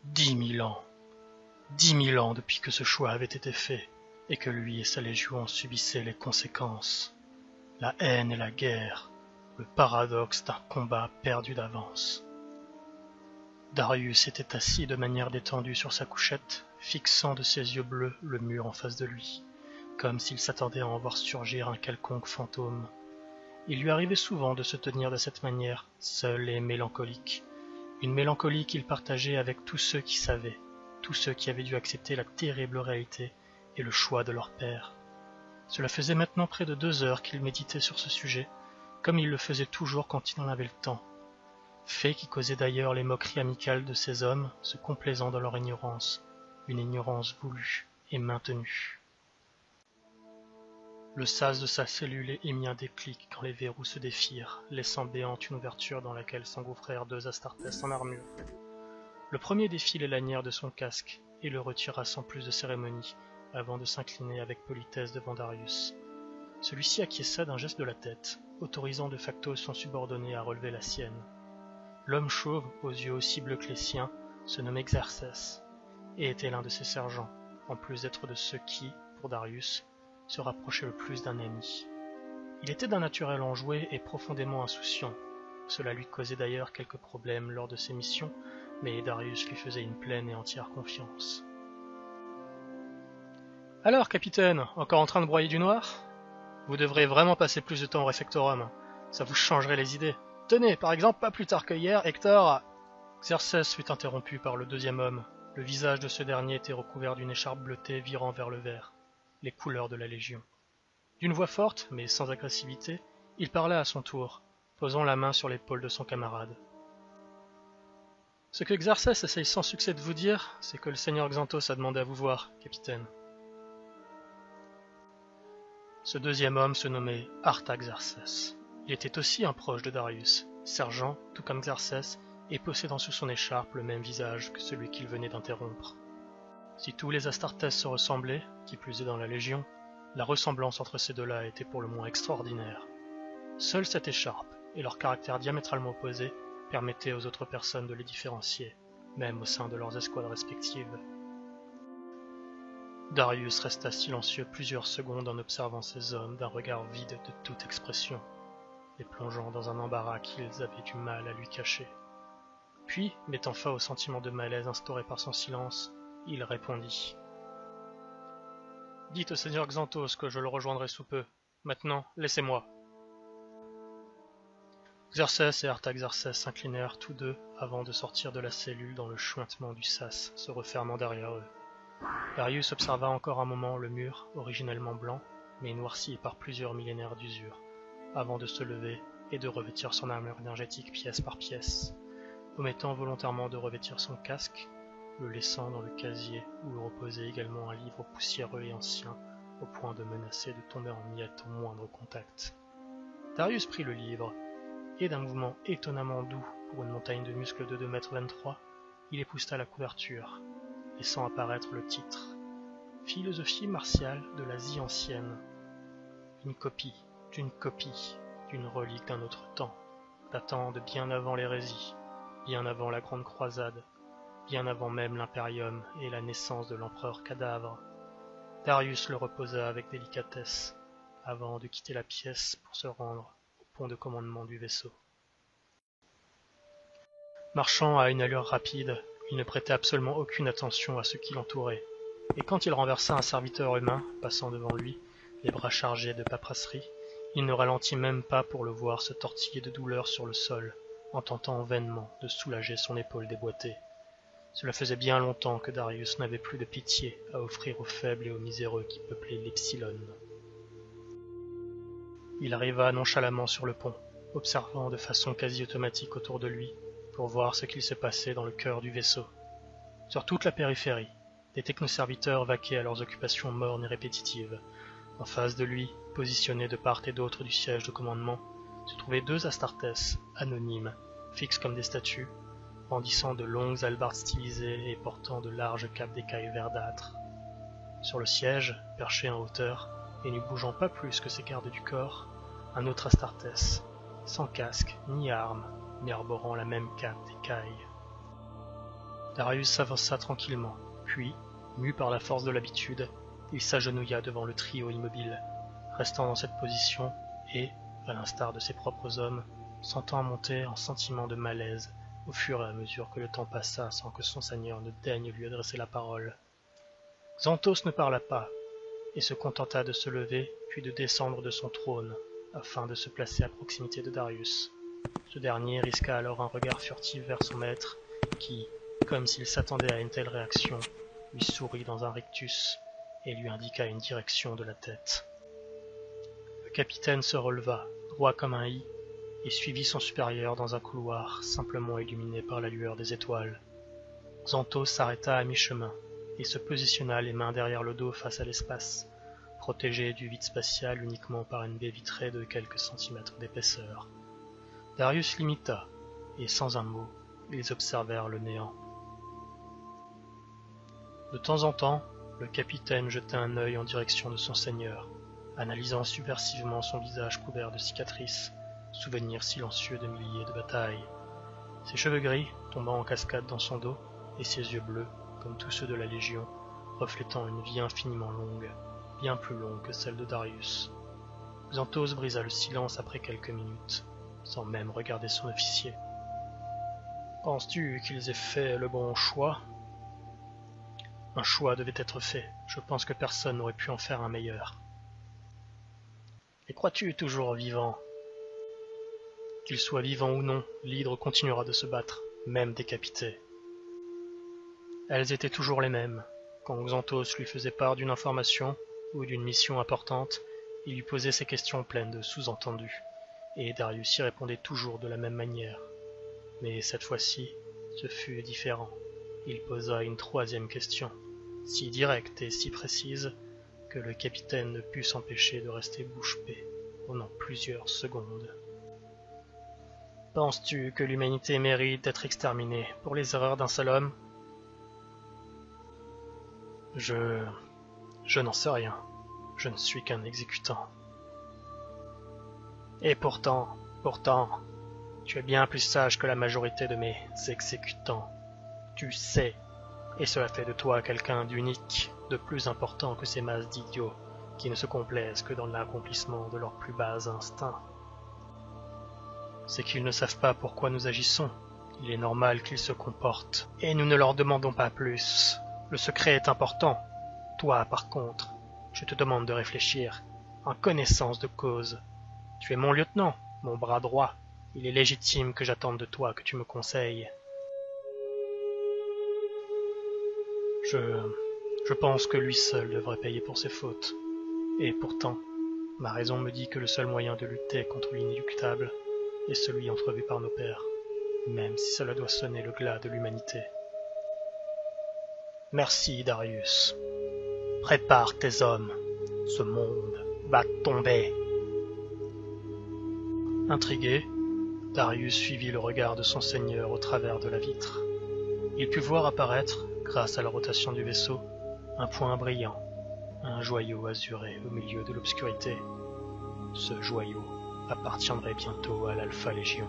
10 000 ans. 10 000 ans depuis que ce choix avait été fait, et que lui et sa légion subissaient les conséquences. La haine et la guerre, le paradoxe d'un combat perdu d'avance. Darius était assis de manière détendue sur sa couchette, fixant de ses yeux bleus le mur en face de lui, comme s'il s'attendait à en voir surgir un quelconque fantôme. Il lui arrivait souvent de se tenir de cette manière, seul et mélancolique, une mélancolie qu'il partageait avec tous ceux qui savaient, tous ceux qui avaient dû accepter la terrible réalité et le choix de leur père. Cela faisait maintenant près de 2 heures qu'il méditait sur ce sujet, comme il le faisait toujours quand il en avait le temps. Fait qui causait d'ailleurs les moqueries amicales de ces hommes, se complaisant dans leur ignorance, une ignorance voulue et maintenue. Le sas de sa cellule émit un déclic quand les verrous se défirent, laissant béante une ouverture dans laquelle s'engouffrèrent 2 Astartes en armure. Le premier défit les lanières de son casque et le retira sans plus de cérémonie, avant de s'incliner avec politesse devant Darius. Celui-ci acquiesça d'un geste de la tête, autorisant de facto son subordonné à relever la sienne. L'homme chauve, aux yeux aussi bleus que les siens, se nommait Xerxès, et était l'un de ses sergents, en plus d'être de ceux qui, pour Darius, se rapprochaient le plus d'un ami. Il était d'un naturel enjoué et profondément insouciant. Cela lui causait d'ailleurs quelques problèmes lors de ses missions, mais Darius lui faisait une pleine et entière confiance. « Alors, capitaine, encore en train de broyer du noir ? Vous devrez vraiment passer plus de temps au réfectorum, ça vous changerait les idées. Tenez, par exemple, pas plus tard que hier, Hector... » Xerxès fut interrompu par le deuxième homme. Le visage de ce dernier était recouvert d'une écharpe bleutée virant vers le vert, les couleurs de la Légion. D'une voix forte, mais sans agressivité, il parla à son tour, posant la main sur l'épaule de son camarade. « Ce que Xerxès essaye sans succès de vous dire, c'est que le seigneur Xanthos a demandé à vous voir, capitaine. » Ce deuxième homme se nommait Artaxerxès. Il était aussi un proche de Darius, sergent, tout comme Xerxès, et possédant sous son écharpe le même visage que celui qu'il venait d'interrompre. Si tous les Astartes se ressemblaient, qui plus est dans la Légion, la ressemblance entre ces deux-là était pour le moins extraordinaire. Seule cette écharpe, et leur caractère diamétralement opposé, permettaient aux autres personnes de les différencier, même au sein de leurs escouades respectives. Darius resta silencieux plusieurs secondes en observant ces hommes d'un regard vide de toute expression, les plongeant dans un embarras qu'ils avaient du mal à lui cacher. Puis, mettant fin au sentiment de malaise instauré par son silence, il répondit. « Dites au seigneur Xanthos que je le rejoindrai sous peu. Maintenant, laissez-moi. » Xerxès et Artaxerxès s'inclinèrent tous deux avant de sortir de la cellule dans le chuintement du sas se refermant derrière eux. Darius observa encore un moment le mur, originellement blanc, mais noirci par plusieurs millénaires d'usure, avant de se lever et de revêtir son armure énergétique pièce par pièce, omettant volontairement de revêtir son casque, le laissant dans le casier où reposait également un livre poussiéreux et ancien, au point de menacer de tomber en miettes au moindre contact. Darius prit le livre, et d'un mouvement étonnamment doux pour une montagne de muscles de 2,23 m, il épousta la couverture, laissant apparaître le titre « Philosophie martiale de l'Asie ancienne ». Une copie, d'une relique d'un autre temps, datant de bien avant l'hérésie, bien avant la Grande Croisade, bien avant même l'Imperium et la naissance de l'empereur Cadavre. Darius le reposa avec délicatesse, avant de quitter la pièce pour se rendre au pont de commandement du vaisseau. Marchant à une allure rapide, il ne prêtait absolument aucune attention à ce qui l'entourait, et quand il renversa un serviteur humain passant devant lui, les bras chargés de paperasserie, il ne ralentit même pas pour le voir se tortiller de douleur sur le sol, en tentant vainement de soulager son épaule déboîtée. Cela faisait bien longtemps que Darius n'avait plus de pitié à offrir aux faibles et aux miséreux qui peuplaient l'Epsilon. Il arriva nonchalamment sur le pont, observant de façon quasi automatique autour de lui, pour voir ce qu'il se passait dans le cœur du vaisseau. Sur toute la périphérie, des technoserviteurs vaquaient à leurs occupations mornes et répétitives. En face de lui, positionnés de part et d'autre du siège de commandement, se trouvaient 2 Astartes, anonymes, fixes comme des statues, brandissant de longues hallebardes stylisées et portant de larges capes d'écailles verdâtres. Sur le siège, perché en hauteur, et ne bougeant pas plus que ses gardes du corps, un autre Astartes, sans casque ni arme, mais arborant la même cape d'écailles. Darius s'avança tranquillement, puis, mu par la force de l'habitude, il s'agenouilla devant le trio immobile, restant dans cette position et, à l'instar de ses propres hommes, sentant monter un sentiment de malaise au fur et à mesure que le temps passa sans que son seigneur ne daigne lui adresser la parole. Xanthos ne parla pas, et se contenta de se lever puis de descendre de son trône, afin de se placer à proximité de Darius. Ce dernier risqua alors un regard furtif vers son maître, qui, comme s'il s'attendait à une telle réaction, lui sourit dans un rictus et lui indiqua une direction de la tête. Le capitaine se releva, droit comme un i, et suivit son supérieur dans un couloir simplement illuminé par la lueur des étoiles. Xanthos s'arrêta à mi-chemin et se positionna les mains derrière le dos face à l'espace, protégé du vide spatial uniquement par une baie vitrée de quelques centimètres d'épaisseur. Darius l'imita, et sans un mot, ils observèrent le néant. De temps en temps, le capitaine jetait un œil en direction de son seigneur, analysant subversivement son visage couvert de cicatrices, souvenir silencieux de milliers de batailles. Ses cheveux gris tombant en cascade dans son dos, et ses yeux bleus, comme tous ceux de la Légion, reflétant une vie infiniment longue, bien plus longue que celle de Darius. Xanthos brisa le silence après quelques minutes, sans même regarder son officier. « Penses-tu qu'ils aient fait le bon choix ?» « Un choix devait être fait, je pense que personne n'aurait pu en faire un meilleur. »« Et crois-tu toujours vivant ?» ?»« Qu'il soit vivant ou non, l'hydre continuera de se battre, même décapité. » Elles étaient toujours les mêmes. Quand Xanthos lui faisait part d'une information ou d'une mission importante, il lui posait ces questions pleines de sous-entendus, et Darius y répondait toujours de la même manière. Mais cette fois-ci, ce fut différent. Il posa une troisième question, si directe et si précise que le capitaine ne put s'empêcher de rester bouche bée pendant plusieurs secondes. « Penses-tu que l'humanité mérite d'être exterminée pour les erreurs d'un seul homme ?»« Je n'en sais rien. Je ne suis qu'un exécutant. » « Et pourtant, tu es bien plus sage que la majorité de mes exécutants. Tu sais, et cela fait de toi quelqu'un d'unique, de plus important que ces masses d'idiots qui ne se complaisent que dans l'accomplissement de leurs plus bas instincts. C'est qu'ils ne savent pas pourquoi nous agissons. Il est normal qu'ils se comportent, et nous ne leur demandons pas plus. Le secret est important. Toi, par contre, je te demande de réfléchir, en connaissance de cause. Tu es mon lieutenant, mon bras droit. Il est légitime que j'attende de toi que tu me conseilles. Je pense que lui seul devrait payer pour ses fautes. Et pourtant, ma raison me dit que le seul moyen de lutter contre l'inéluctable est celui entrevu par nos pères, même si cela doit sonner le glas de l'humanité. Merci, Darius. Prépare tes hommes. Ce monde va tomber. Intrigué, Darius suivit le regard de son seigneur au travers de la vitre. Il put voir apparaître, grâce à la rotation du vaisseau, un point brillant, un joyau azuré au milieu de l'obscurité. Ce joyau appartiendrait bientôt à l'Alpha Légion.